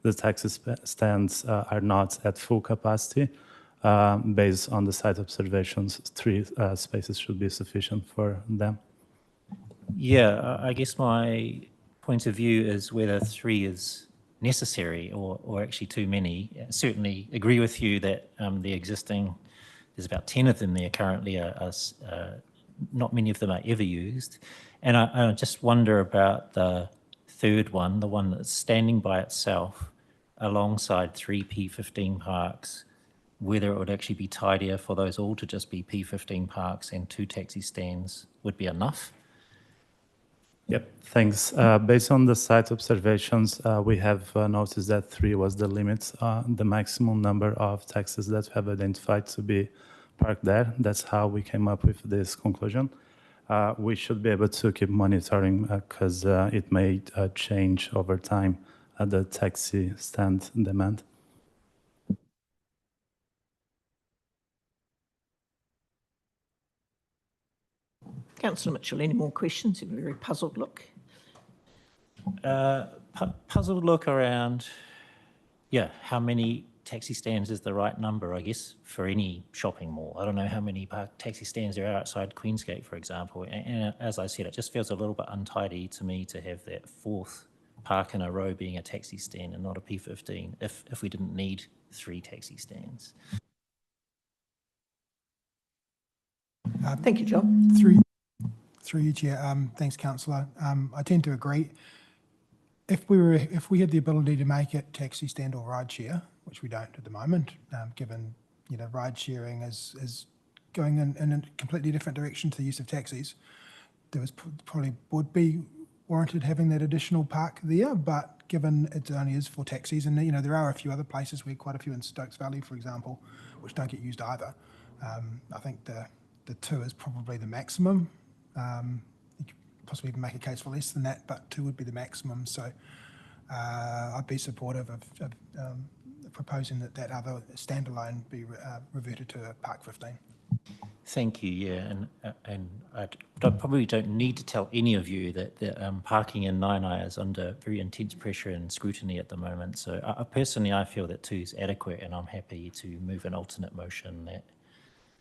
the taxi stands are not at full capacity. Based on the site observations, 3 spaces should be sufficient for them. Yeah, I guess my point of view is whether 3 is necessary or actually too many. Certainly agree with you that the existing, there's about 10 of them there currently, not many of them are ever used. And I just wonder about the third one, the one that's standing by itself alongside 3 P15 parks, whether it would actually be tidier for those all to just be P15 parks and 2 taxi stands would be enough. Yep, thanks. Based on the site observations, we have noticed that 3 was the limit, the maximum number of taxis that we have identified to be parked there. That's how we came up with this conclusion. We should be able to keep monitoring because it may change over time the taxi stand demand. Councillor Mitchell, any more questions? You have a very puzzled look. Puzzled look around, how many taxi stands is the right number, I guess, for any shopping mall. I don't know how many taxi stands there are outside Queensgate, for example. And as I said, it just feels a little bit untidy to me to have that 4th park in a row being a taxi stand and not a P15 if we didn't need 3 taxi stands. Thank you, John. Through you, Chair. Thanks, Councillor. I tend to agree. If we had the ability to make it taxi stand or ride share, which we don't at the moment, given ride sharing is going in a completely different direction to the use of taxis, there was probably would be warranted having that additional park there. But given it only is for taxis, and there are a few other places where quite a few in Stokes Valley, for example, which don't get used either. I think the 2 is probably the maximum. You could possibly even make a case for less than that, but 2 would be the maximum. So I'd be supportive of proposing that other standalone be reverted to Park 15. Thank you. Yeah, and I probably don't need to tell any of you that parking in Nainai is under very intense pressure and scrutiny at the moment. So personally, I feel that 2 is adequate, and I'm happy to move an alternate motion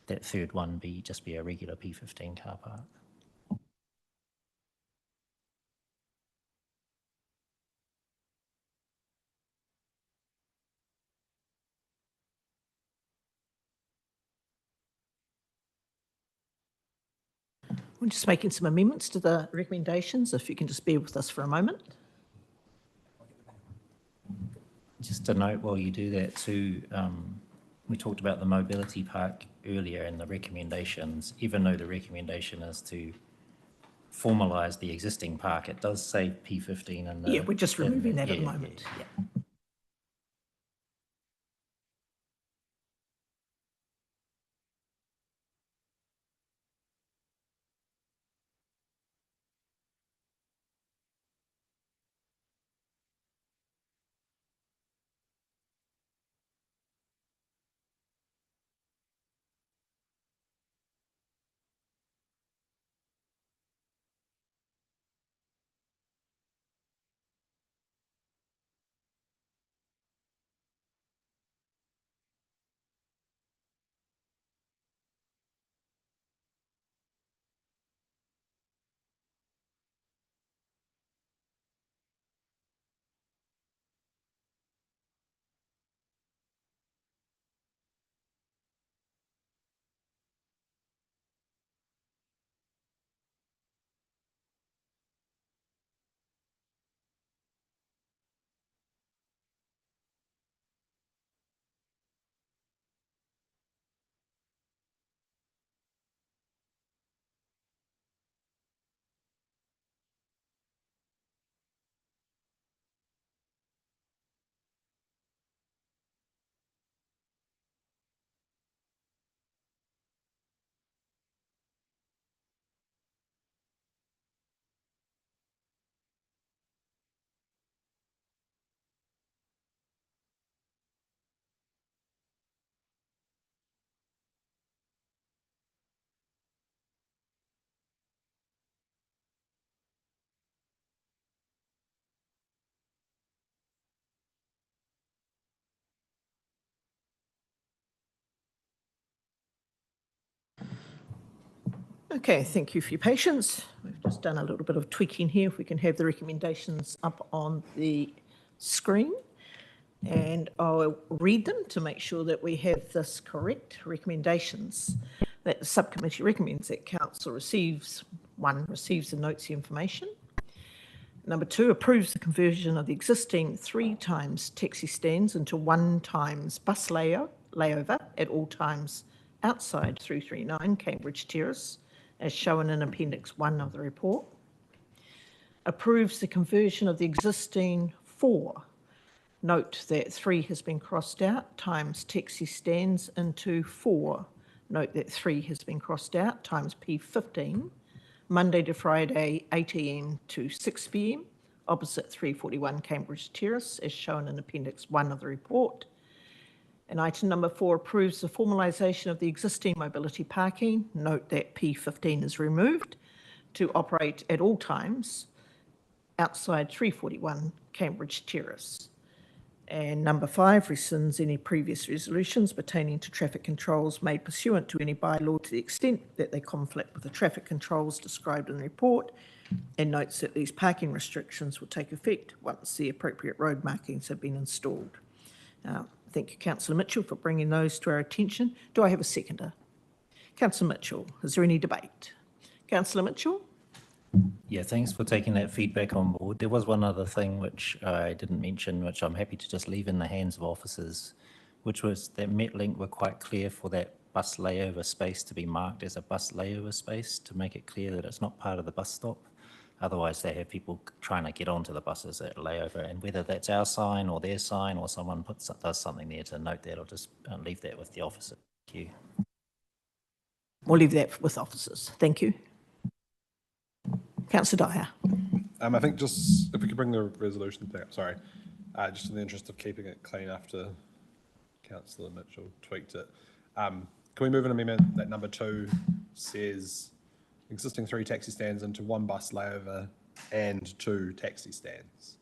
that third one just be a regular P15 car park. We're just making some amendments to the recommendations, if you can just bear with us for a moment. Just a note while you do that too, we talked about the mobility park earlier in the recommendations. Even though the recommendation is to formalise the existing park, it does say P15 in the... Yeah, we're just removing that at the moment. Yeah. Okay, thank you for your patience. We've just done a little bit of tweaking here. If we can have the recommendations up on the screen. And I'll read them to make sure that we have this correct. Recommendations that the subcommittee recommends that council receives the notes the information. Number 2, approves the conversion of the existing 3 times taxi stands into 1 times bus layover at all times outside 339 Cambridge Terrace, as shown in Appendix 1 of the report. Approves the conversion of the existing 4, note that 3 has been crossed out, times taxi stands into 4, note that 3 has been crossed out, times P15, Monday to Friday, 8 a.m. to 6 p.m, opposite 341 Cambridge Terrace, as shown in Appendix 1 of the report. And item number 4 approves the formalisation of the existing mobility parking. Note that P15 is removed to operate at all times outside 341 Cambridge Terrace. And number 5 rescinds any previous resolutions pertaining to traffic controls made pursuant to any bylaw to the extent that they conflict with the traffic controls described in the report, and notes that these parking restrictions will take effect once the appropriate road markings have been installed. Thank you, Councillor Mitchell, for bringing those to our attention. Do I have a seconder? Councillor Mitchell, is there any debate? Councillor Mitchell? Yeah, thanks for taking that feedback on board. There was one other thing which I didn't mention, which I'm happy to just leave in the hands of officers, which was that Metlink were quite clear for that bus layover space to be marked as a bus layover space to make it clear that it's not part of the bus stop. Otherwise, they have people trying to get onto the buses at layover, and whether that's our sign or their sign or someone does something there to note that, I'll just leave that with the officer. Thank you. We'll leave that with officers. Thank you. Councillor Dyer. I think just if we could bring the resolution thing up, sorry, just in the interest of keeping it clean after Councillor Mitchell tweaked it. Can we move an amendment that number 2 says existing 3 taxi stands into 1 bus layover and 2 taxi stands,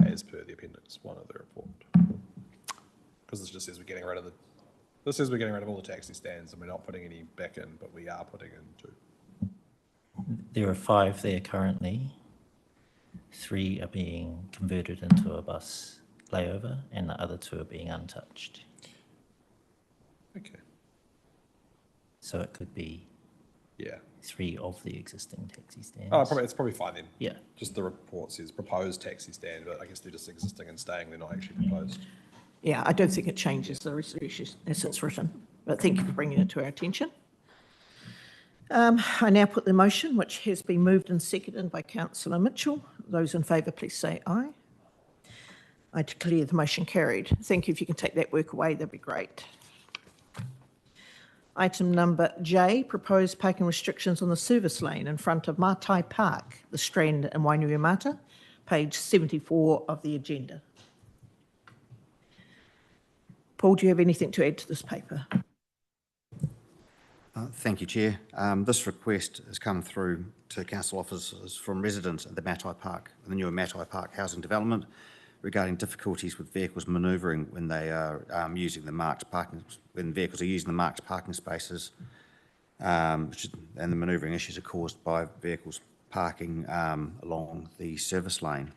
as per the appendix 1 of the report? Because this just says we're getting rid of all the taxi stands, and we're not putting any back in, but we are putting in 2. There are 5 there currently. 3 are being converted into a bus layover, and the other 2 are being untouched. Okay. So it could be 3 of the existing taxi stands. Oh, it's probably fine then. Yeah. Just the report says proposed taxi stand, but I guess they're just existing and staying. They're not actually proposed. Yeah, I don't think it changes the resolution as it's written, but thank you for bringing it to our attention. I now put the motion, which has been moved and seconded by Councillor Mitchell. Those in favour, please say aye. I declare the motion carried. Thank you. If you can take that work away, that'd be great. Item number J, proposed parking restrictions on the service lane in front of Mātai Park, the Strand in Wainuiomata, page 74 of the agenda. Paul, do you have anything to add to this paper? Thank you, Chair. This request has come through to council officers from residents at the Mātai Park, the newer Mātai Park housing development, regarding difficulties with vehicles manoeuvring when they are using the marked parking, when vehicles are using the marked parking spaces, and the manoeuvring issues are caused by vehicles parking along the service lane.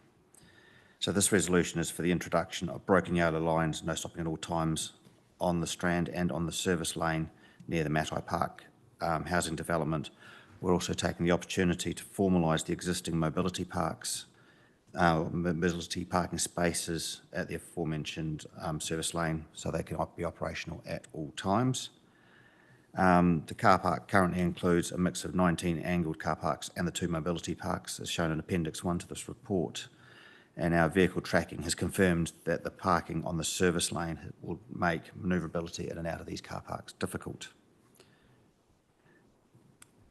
So this resolution is for the introduction of broken yellow lines, no stopping at all times, on the Strand and on the service lane near the Mātai Park housing development. We're also taking the opportunity to formalise the existing mobility parks, mobility parking spaces at the aforementioned service lane, so they can be operational at all times. The car park currently includes a mix of 19 angled car parks and the 2 mobility parks, as shown in Appendix 1 to this report. And our vehicle tracking has confirmed that the parking on the service lane will make manoeuvrability in and out of these car parks difficult.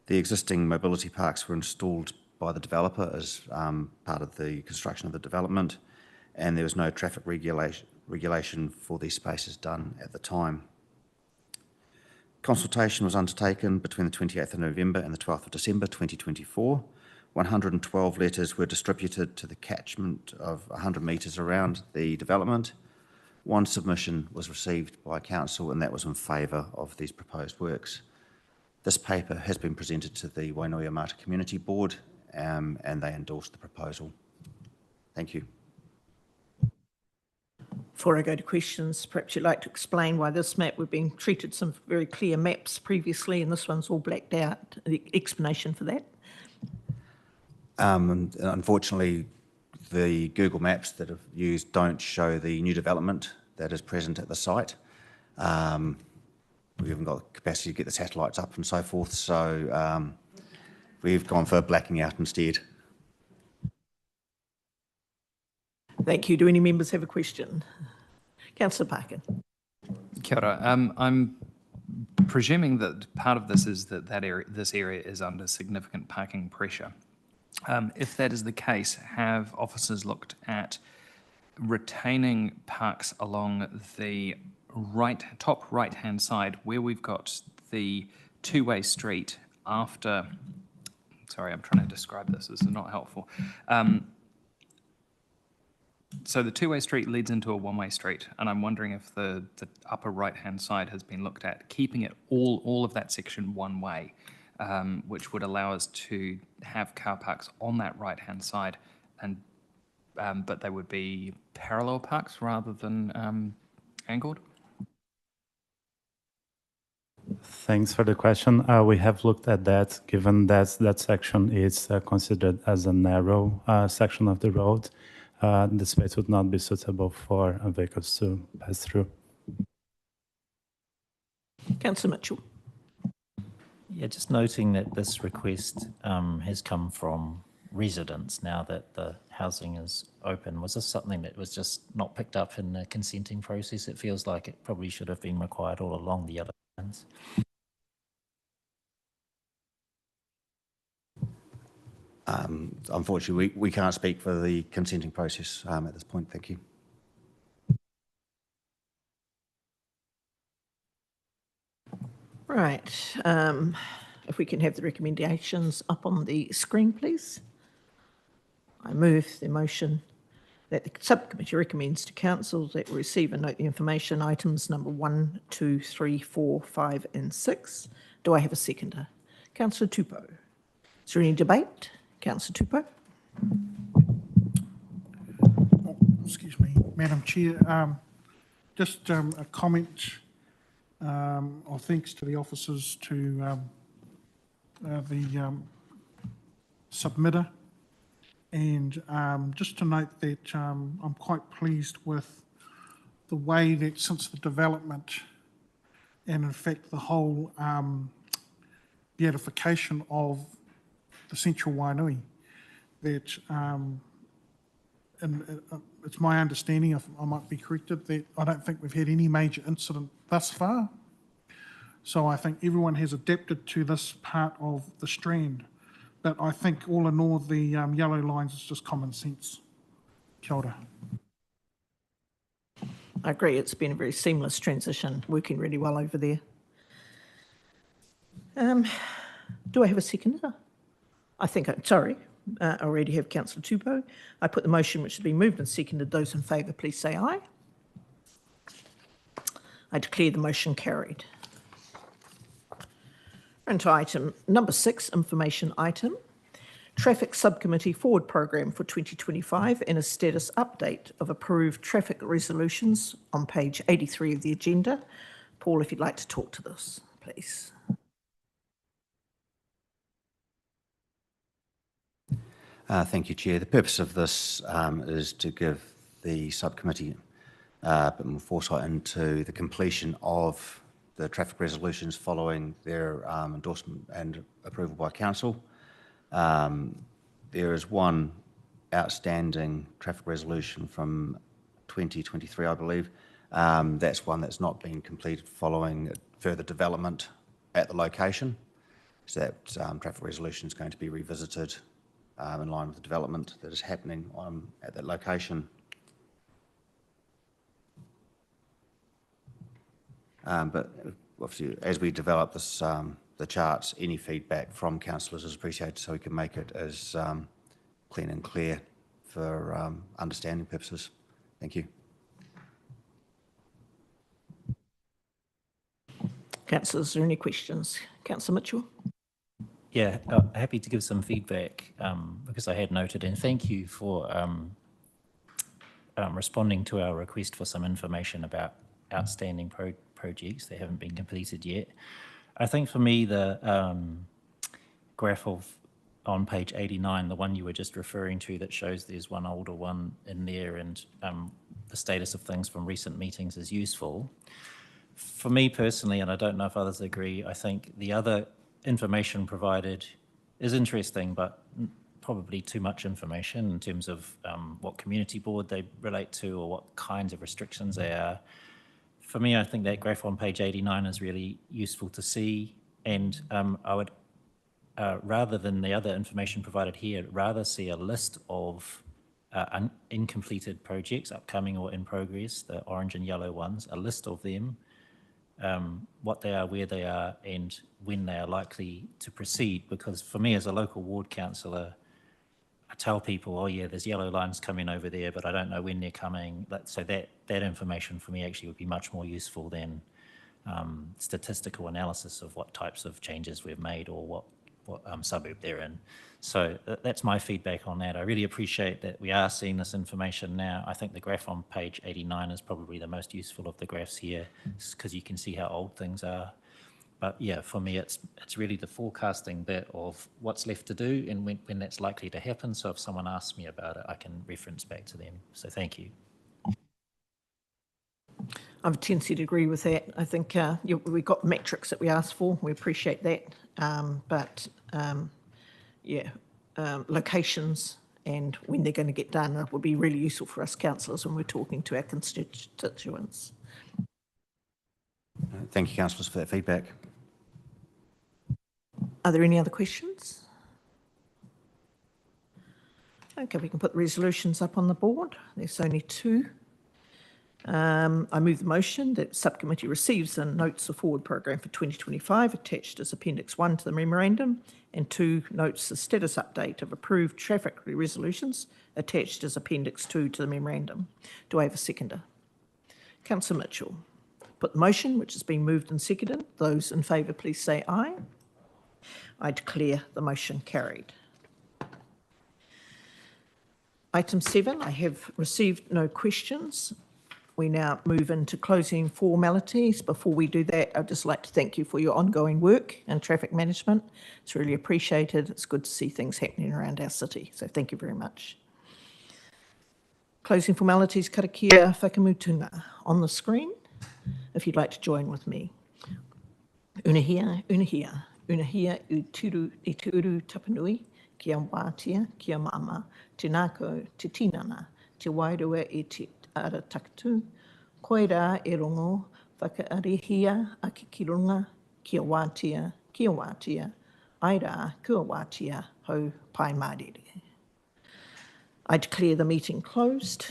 The existing mobility parks were installed by the developer as part of the construction of the development, and there was no traffic regulation for these spaces done at the time. Consultation was undertaken between the 28th of November and the 12th of December 2024. 112 letters were distributed to the catchment of 100 metres around the development. 1 submission was received by council, and that was in favour of these proposed works. This paper has been presented to the Wainui-a-Mata Community Board and they endorsed the proposal. Thank you. Before I go to questions, perhaps you'd like to explain why this map, we've been treated some very clear maps previously and this one's all blacked out. The explanation for that? Unfortunately, the Google Maps that have used don't show the new development that is present at the site. We haven't got the capacity to get the satellites up and so forth, so we've gone for blacking out instead. Thank you. Do any members have a question? Councillor Parkin. Kia ora. I'm presuming that part of this is that this area is under significant parking pressure. If that is the case, have officers looked at retaining parks along the top right-hand side where we've got the two-way street after, sorry, I'm trying to describe this is not helpful. So the two-way street leads into a one-way street, and I'm wondering if the upper right-hand side has been looked at, keeping it all of that section one way, which would allow us to have car parks on that right-hand side, and but they would be parallel parks rather than angled. Thanks for the question. We have looked at that, given that that section is considered as a narrow section of the road. The space would not be suitable for vehicles to pass through. Councillor Mitchell. Yeah, just noting that this request has come from residents now that the housing is open. Was this something that was just not picked up in the consenting process? It feels like it probably should have been required all along the other lines. Unfortunately, we can't speak for the consenting process at this point. Thank you. Right. If we can have the recommendations up on the screen, please. I move the motion that the subcommittee recommends to council that we receive and note the information items number 1, 2, 3, 4, 5 and 6. Do I have a seconder? Councillor Tupou. Is there any debate? Councillor Tupou. Oh, excuse me, Madam Chair. Just a comment or thanks to the officers, to the submitter, and just to note that I'm quite pleased with the way that since the development and in fact the whole beatification of the central Wainui, that and it's my understanding, if I might be corrected, that I don't think we've had any major incident thus far. So I think everyone has adapted to this part of the strand. But I think all in all, the yellow lines is just common sense. Kia ora. I agree, it's been a very seamless transition, working really well over there. Do I have a seconder? I think, I already have Councillor Tupou. I put the motion which has been moved and seconded. Those in favour, please say aye. I declare the motion carried. And to item number 6, information item. Traffic Subcommittee Forward Program for 2025 and a status update of approved traffic resolutions on page 83 of the agenda. Paul, if you'd like to talk to this, please. Thank you, Chair. The purpose of this is to give the subcommittee a bit more foresight into the completion of the traffic resolutions following their endorsement and approval by council. There is one outstanding traffic resolution from 2023, I believe. That's one that's not been completed following further development at the location. So that traffic resolution is going to be revisited in line with the development that is happening at that location. But obviously, as we develop this, the charts, any feedback from councillors is appreciated so we can make it as clean and clear for understanding purposes. Thank you. Councillors, are there any questions? Councillor Mitchell. Yeah, happy to give some feedback because I had noted, and thank you for responding to our request for some information about outstanding projects that haven't been completed yet. I think for me, the graph on page 89, the one you were just referring to that shows there's one older one in there and the status of things from recent meetings is useful. For me personally, and I don't know if others agree, I think the other information provided is interesting, but probably too much information in terms of what community board they relate to or what kinds of restrictions they are. For me, I think that graph on page 89 is really useful to see, and I would, rather than the other information provided here, rather see a list of incompleted projects, upcoming or in progress, the orange and yellow ones, a list of them, what they are, where they are, and when they are likely to proceed. Because for me as a local ward councillor, I tell people, oh yeah, there's yellow lines coming over there, but I don't know when they're coming. So that information for me actually would be much more useful than statistical analysis of what types of changes we've made or what suburb they're in. So that's my feedback on that. I really appreciate that we are seeing this information now. I think the graph on page 89 is probably the most useful of the graphs here because you can see how old things are. But yeah, for me, it's really the forecasting bit of what's left to do and when that's likely to happen. So if someone asks me about it, I can reference back to them. So thank you. I have a tendency to agree with that. I think we got metrics that we asked for. We appreciate that. Locations and when they're going to get done would be really useful for us councillors when we're talking to our constituents. Thank you, councillors, for that feedback. Are there any other questions? Okay, we can put the resolutions up on the board. There's only two. I move the motion that Subcommittee receives the notes of forward program for 2025 attached as Appendix 1 to the memorandum, and 2, notes the status update of approved traffic resolutions attached as Appendix 2 to the memorandum. Do I have a seconder? Councillor Mitchell. Put the motion, which has been moved and seconded. Those in favour, please say aye. I declare the motion carried. Item 7, I have received no questions. We now move into closing formalities. Before we do that, I'd just like to thank you for your ongoing work in traffic management. It's really appreciated. It's good to see things happening around our city. So thank you very much. Closing formalities, karakia whakamutunga on the screen, if you'd like to join with me. Unahia, unahia, unahia i te uru tapanui, kia wātia, kia mama, te nāko, te tinana, te wairua e te ara takatu, koe rā e rongo, whakaarehia a ki runga, kia wātia, ai rā, kua wātia, hau pai mārere. I declare the meeting closed.